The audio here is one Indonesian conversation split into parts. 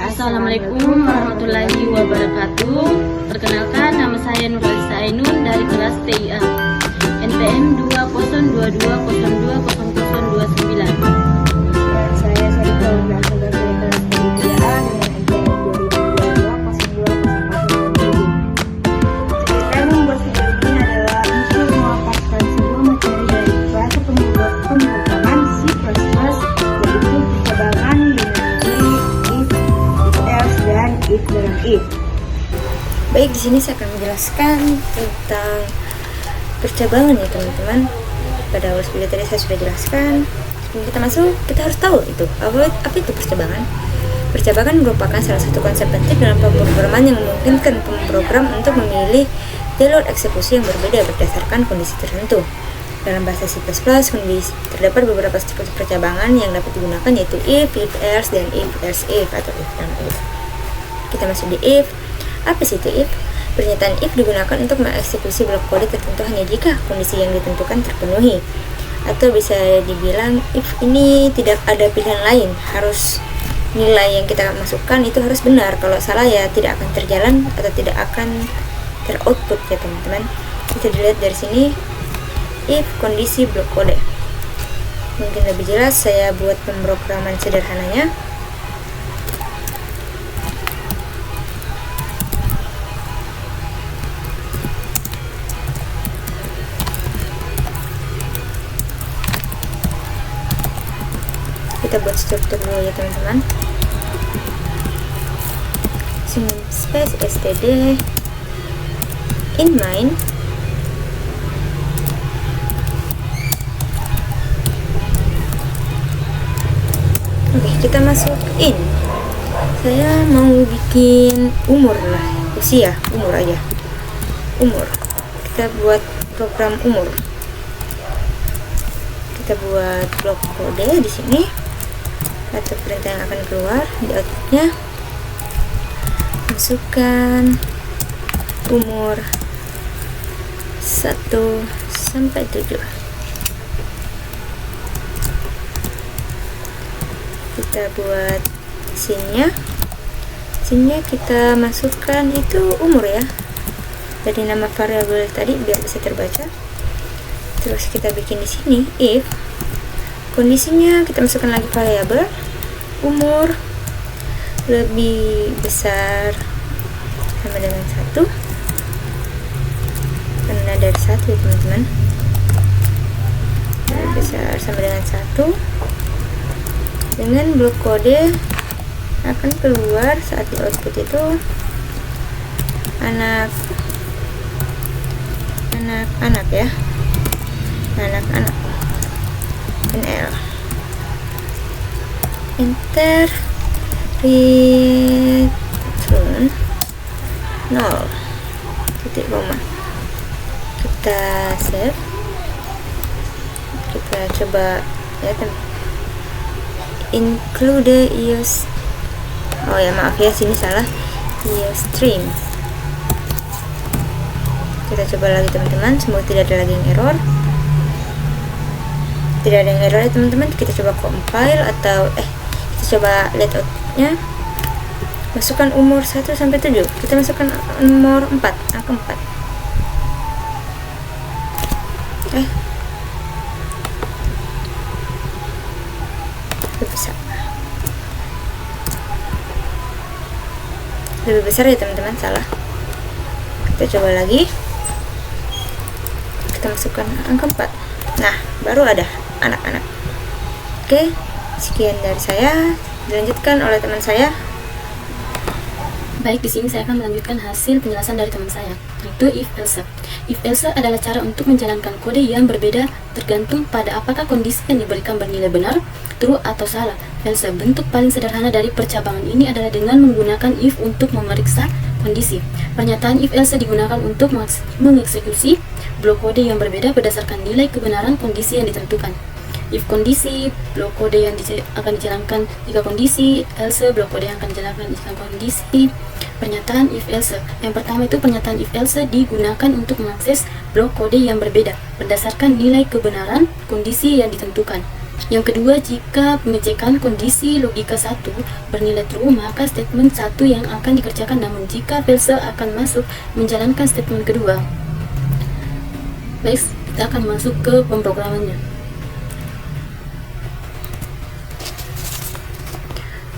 Assalamualaikum warahmatullahi wabarakatuh. Perkenalkan, nama saya Nuralisa Ainun dari kelas TIA NPM 2022020029. Saya Sarika berasal dari kelas TIA dengan NPM 2022020027. Saya membuat video ini adalah untuk memaparkan sebuah materi dari bahasa pemrograman C++, yaitu percabangan dengan if, else, dan if dalam if. Baik, di sini saya akan menjelaskan tentang percabangan ya teman-teman. Pada awal video tadi saya sudah jelaskan. Sebelum kita masuk, kita harus tahu itu apa itu percabangan. Percabangan merupakan salah satu konsep penting dalam pemrograman yang memungkinkan pemrogram untuk memilih jalur eksekusi yang berbeda berdasarkan kondisi tertentu. Dalam bahasa C++, terdapat beberapa struktur percabangan yang dapat digunakan, yaitu if else, dan if else if atau if dan if. Kita masuk di if. Apa sih itu if? Pernyataan if digunakan untuk mengeksekusi blok kode tertentu hanya jika kondisi yang ditentukan terpenuhi. Atau bisa dibilang if ini tidak ada pilihan lain, harus nilai yang kita masukkan itu harus benar. Kalau salah ya tidak akan terjalan atau tidak akan teroutput ya teman-teman. Bisa dilihat dari sini if kondisi blok kode. Mungkin lebih jelas saya buat pemrograman sederhananya. Kita buat struktur dulu ya teman-teman. Space std in main Oke, kita masuk in. Saya mau bikin umur lah, usia, umur aja. Umur. Kita buat program umur. Kita buat blok kode di sini atau perintah yang akan keluar di outputnya. Masukkan umur 1 sampai 7. Kita buat scene-nya kita masukkan itu umur ya, dari nama variabel tadi biar bisa terbaca. Terus kita bikin di sini if kondisinya kita masukkan lagi variabel umur lebih besar sama dengan 1, karena dari 1 ya teman-teman, lebih besar sama dengan 1. Dengan blok kode akan keluar saat di output itu anak ya, anak-anak. NL enter return 0 titik koma. Kita save, kita coba ya include use, oh ya maaf ya sini salah, use stream. Kita coba lagi teman-teman, semoga tidak ada lagi yang error. Tidak ada yang error ya teman-teman. Kita coba compile atau kita coba lihat outputnya. Masukkan umur 1 sampai 7. Kita masukkan nomor 4, angka 4. Lebih besar ya teman-teman, salah. Kita coba lagi. Kita masukkan angka 4. Nah, baru ada anak-anak. Oke, sekian dari saya. Dilanjutkan oleh teman saya. Baik, di sini saya akan melanjutkan hasil penjelasan dari teman saya, yaitu if else. If else adalah cara untuk menjalankan kode yang berbeda tergantung pada apakah kondisi yang diberikan bernilai benar, true atau salah. Else, bentuk paling sederhana dari percabangan ini adalah dengan menggunakan if untuk memeriksa kondisi. Pernyataan if else digunakan untuk mengeksekusi blok kode yang berbeda berdasarkan nilai kebenaran kondisi yang ditentukan. if kondisi, blok kode yang akan dijalankan jika kondisi, else blok kode yang akan dijalankan jika kondisi. Pernyataan if else. Yang pertama itu pernyataan if else digunakan untuk mengakses blok kode yang berbeda berdasarkan nilai kebenaran kondisi yang ditentukan. Yang kedua, jika pengecekan kondisi logika 1 bernilai true, maka statement 1 yang akan dikerjakan, namun jika false akan masuk menjalankan statement kedua. Baik, kita akan masuk ke pemrogramannya.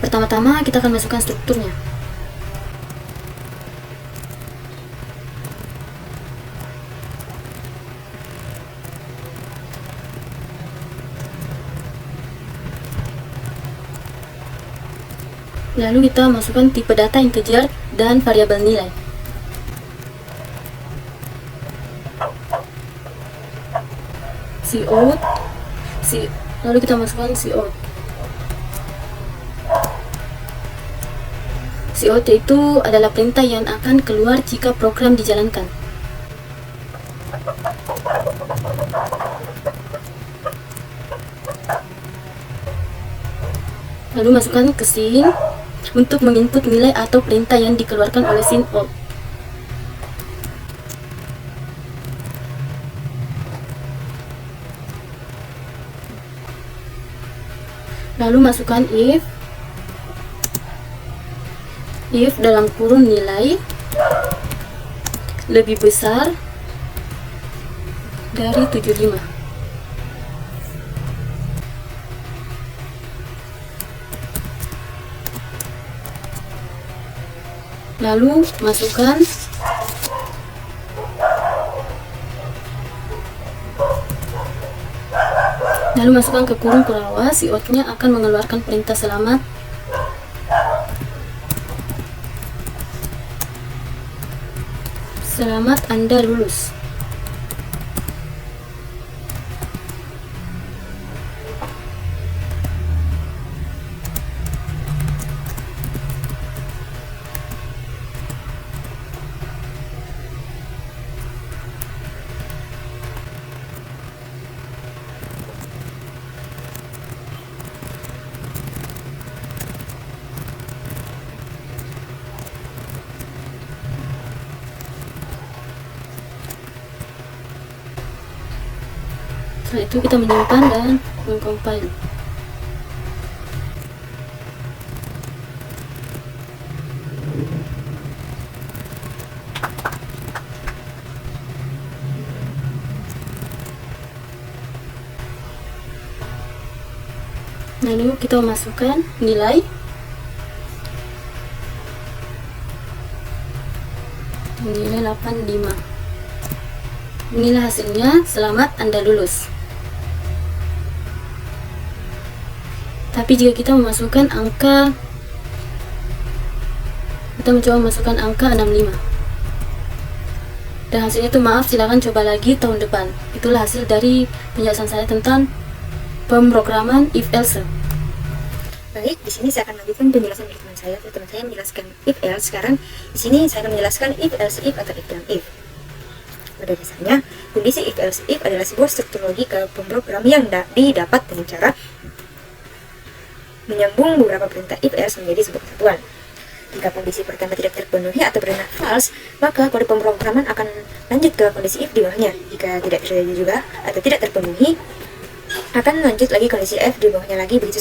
Pertama-tama kita akan masukkan strukturnya. Lalu kita masukkan tipe data integer dan variabel nilai. Cout, lalu kita masukkan cout. Cout itu adalah perintah yang akan keluar jika program dijalankan. Lalu masukkan ke scene untuk menginput nilai atau perintah yang dikeluarkan oleh scene out. Lalu masukkan if dalam kurung nilai lebih besar dari 75. Lalu masukkan ke kurung bawah. Cout-nya akan mengeluarkan perintah selamat. Selamat, Anda lulus. Setelah itu kita menyimpan dan mengcompile. Lalu kita masukkan nilai. Nilai 85. Inilah hasilnya, selamat, Anda lulus. Tapi jika kita memasukkan angka, kita mencoba memasukkan angka 65 dan hasilnya itu maaf, silakan coba lagi tahun depan. Itulah hasil dari penjelasan saya tentang pemrograman if else. Baik, di sini saya akan lanjutkan penjelasan dari teman saya. Teman saya menjelaskan if else. Sekarang di sini saya akan menjelaskan if else if atau if dan if. Pada dasarnya, kondisi if else if adalah sebuah struktur logika pemrogram yang didapat dengan cara menyambung beberapa perintah if else menjadi sebuah kesatuan. Jika kondisi pertama tidak terpenuhi atau benar false, maka kode pemrograman akan lanjut ke kondisi if di bawahnya. Jika tidak terjadi juga atau tidak terpenuhi, akan lanjut lagi kondisi if di bawahnya lagi, begitu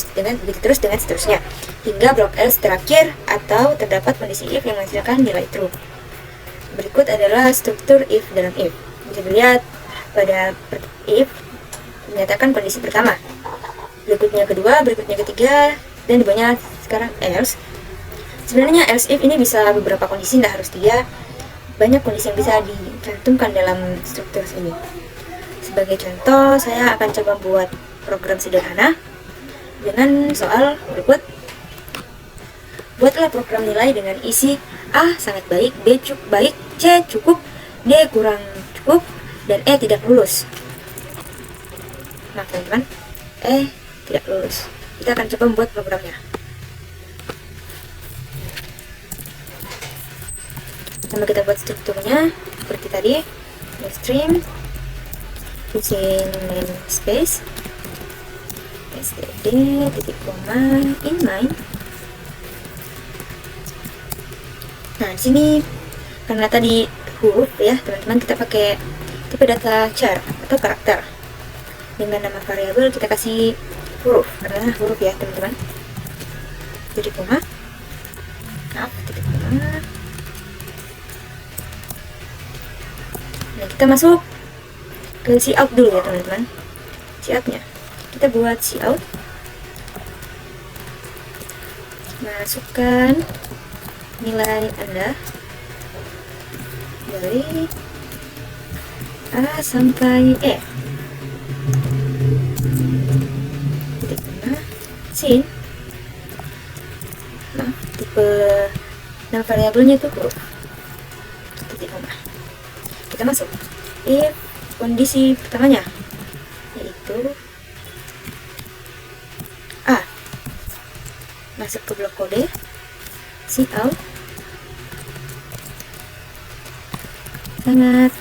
terus dengan seterusnya hingga blok else terakhir atau terdapat kondisi if yang menghasilkan nilai true. Berikut adalah struktur if dalam if. Bisa dilihat pada if menyatakan kondisi pertama, berikutnya kedua, berikutnya ketiga, dan di bawahnya sekarang else. Sebenarnya else if ini bisa beberapa kondisi, tidak harus 3. Banyak kondisi yang bisa dicantumkan dalam struktur ini. Sebagai contoh, saya akan coba buat program sederhana dengan soal berikut. Buatlah program nilai dengan isi A sangat baik, B cukup baik, C cukup, D kurang cukup, dan E tidak lulus. Nah teman-teman, E tidak lulus. Kita akan coba membuat programnya. Pertama kita buat strukturnya seperti tadi, stream, using namespace, std titik koma inline. Nah di sini karena tadi huruf ya teman-teman, kita pakai tipe data char atau karakter. Dengan nama variabel kita kasih huruf karena huruf ya teman-teman. Titik koma, titik koma. Nah kita masuk ke cout dulu ya teman-teman. Coutnya kita buat cout, masukkan nilai Anda dari A sampai E. Titik koma, sin. Nah, tipe nama variabelnya itu huruf. Titik koma. Kita masuk if kondisi pertamanya yaitu A. Masuk ke blok kode cout. Sangat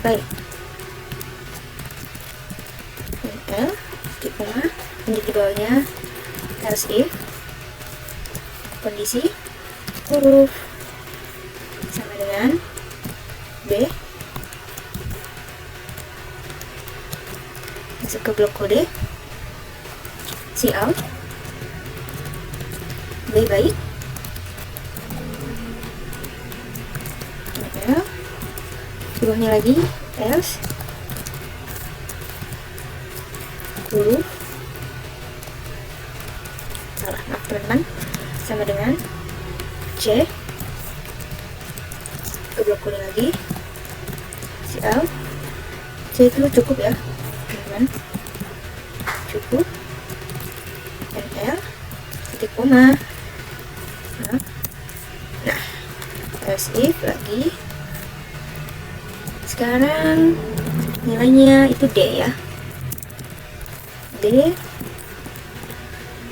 baik. L titik koma, lanjut di bawahnya else if kondisi huruf sama dengan B. Masuk ke blok kode cout B baik. L di bawahnya lagi else huruf salah, maaf teman-teman, sama dengan C. Ke blok kode lagi cout C itu cukup ya teman-teman, cukup. NL titik koma. Nah else if lagi. Sekarang nilainya itu D ya. D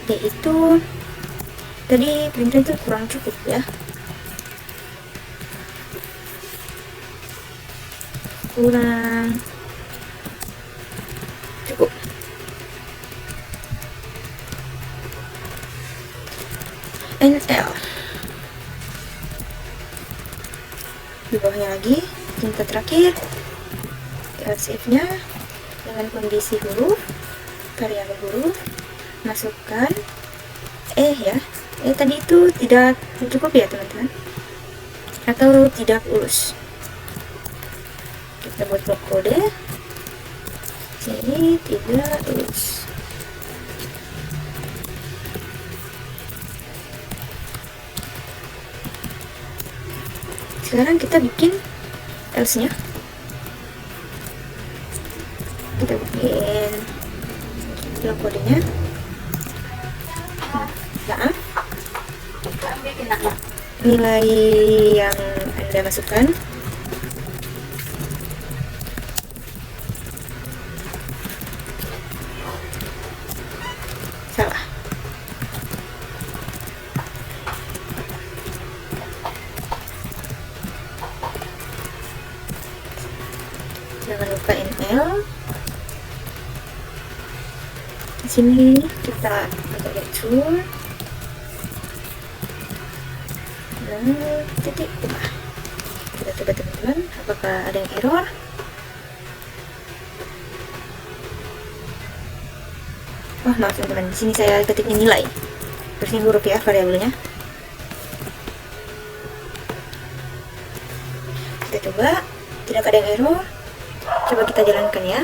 itu tadi perintah itu kurang cukup ya, kurang cukup. NL di bawahnya lagi perintah terakhir else if nya dengan kondisi huruf variabel huruf, masukkan ya. Tadi itu tidak cukup ya teman-teman, atau tidak lulus. Kita buat blok kode sini tidak lulus. Sekarang kita bikin else nya. Kita bikin blok kodenya. Maaf, nilai yang Anda masukkan salah. Jangan lupa NL. Di sini kita pakai return titik koma. Kita coba teman-teman, apakah ada yang error? Oh maaf teman-teman, di sini saya ketiknya nilai, terusnya huruf ya variabelnya. Kita coba, tidak ada yang error. Coba kita jalankan ya.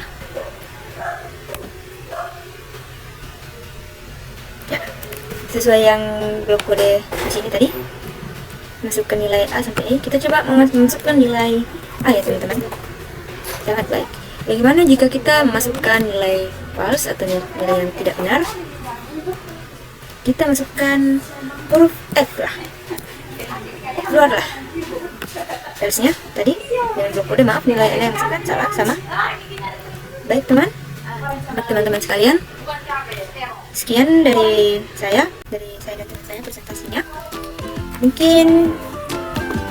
Sesuai yang blok kode di sini tadi, masukkan nilai A sampai E. Kita coba memasukkan nilai A ya teman-teman. Sangat baik. Bagaimana jika kita memasukkan nilai false atau nilai yang tidak benar? Kita masukkan huruf F lah. Keluarlah else-nya tadi dengan blok kode, maaf nilai yang masukkan salah sama. Baik teman-teman sekalian, sekian dari saya dan teman saya presentasinya. Mungkin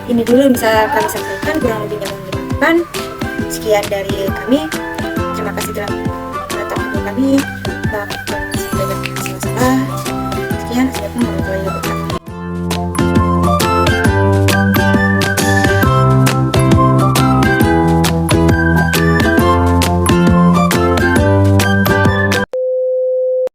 ini dulu bisa kami sampaikan, kurang lebihnya mohon dimaafkan. Sekian dari kami, terima kasih telah menonton video kami.